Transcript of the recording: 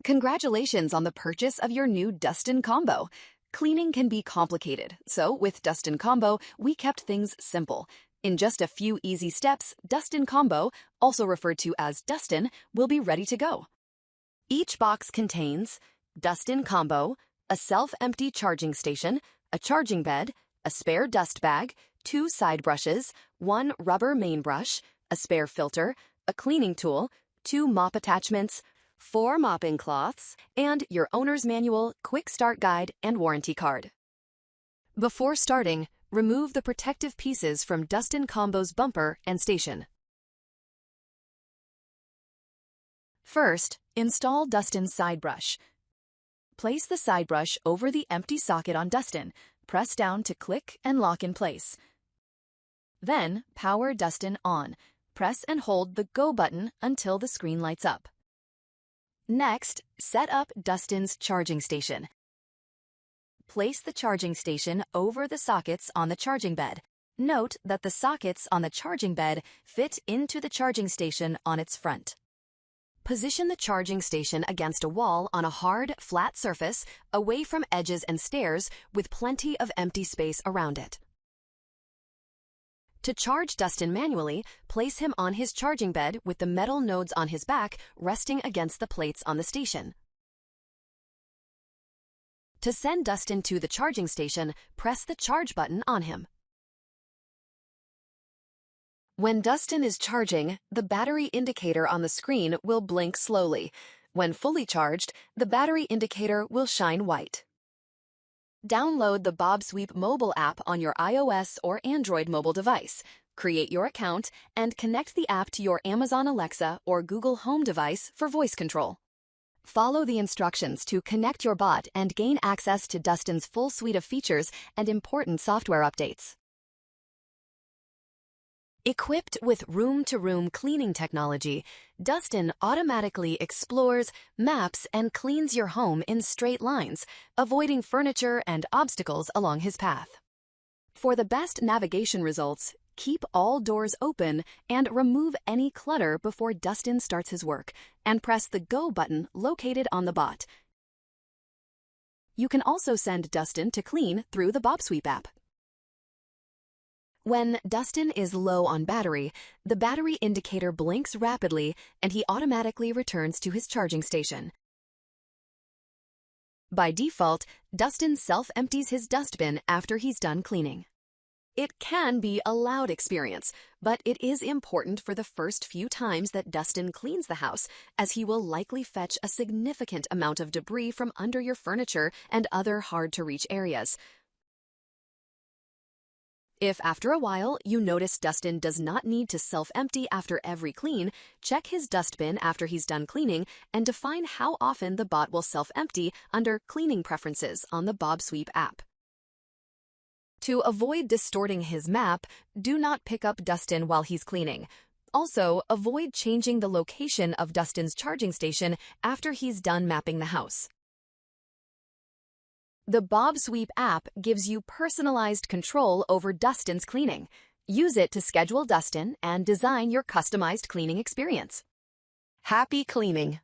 Congratulations on the purchase of your new Dustin Combo. Cleaning can be complicated, so with Dustin Combo, we kept things simple. In just a few easy steps, Dustin Combo, also referred to as Dustin, will be ready to go. Each box contains Dustin Combo, a self-empty charging station, a charging bed, a spare dust bag, 2 side brushes, 1 rubber main brush, a spare filter, a cleaning tool, 2 mop attachments, 4 mopping cloths, and your owner's manual, quick start guide, and warranty card. Before starting, remove the protective pieces from Dustin Combo's bumper and station. First, install Dustin's side brush. Place the side brush over the empty socket on Dustin. Press down to click and lock in place. Then, power Dustin on. Press and hold the Go button until the screen lights up. Next, set up Dustin's charging station. Place the charging station over the sockets on the charging bed. Note that the sockets on the charging bed fit into the charging station on its front. Position the charging station against a wall on a hard, flat surface, away from edges and stairs, with plenty of empty space around it. To charge Dustin manually, place him on his charging bed with the metal nodes on his back resting against the plates on the station. To send Dustin to the charging station, press the charge button on him. When Dustin is charging, the battery indicator on the screen will blink slowly. When fully charged, the battery indicator will shine white. Download the bObsweep mobile app on your iOS or Android mobile device. Create your account and connect the app to your Amazon Alexa or Google Home device for voice control. Follow the instructions to connect your bot and gain access to Dustin's full suite of features and important software updates. Equipped with room-to-room cleaning technology, Dustin automatically explores, maps, and cleans your home in straight lines, avoiding furniture and obstacles along his path. For the best navigation results, keep all doors open and remove any clutter before Dustin starts his work, and press the Go button located on the bot. You can also send Dustin to clean through the bObsweep app. When Dustin is low on battery, the battery indicator blinks rapidly and he automatically returns to his charging station. By default, Dustin self-empties his dustbin after he's done cleaning. It can be a loud experience, but it is important for the first few times that Dustin cleans the house, as he will likely fetch a significant amount of debris from under your furniture and other hard-to-reach areas. If after a while you notice Dustin does not need to self-empty after every clean, check his dustbin after he's done cleaning and define how often the bot will self-empty under Cleaning Preferences on the bObsweep app. To avoid distorting his map, do not pick up Dustin while he's cleaning. Also, avoid changing the location of Dustin's charging station after he's done mapping the house. The bObsweep app gives you personalized control over Dustin's cleaning. Use it to schedule Dustin and design your customized cleaning experience. Happy cleaning!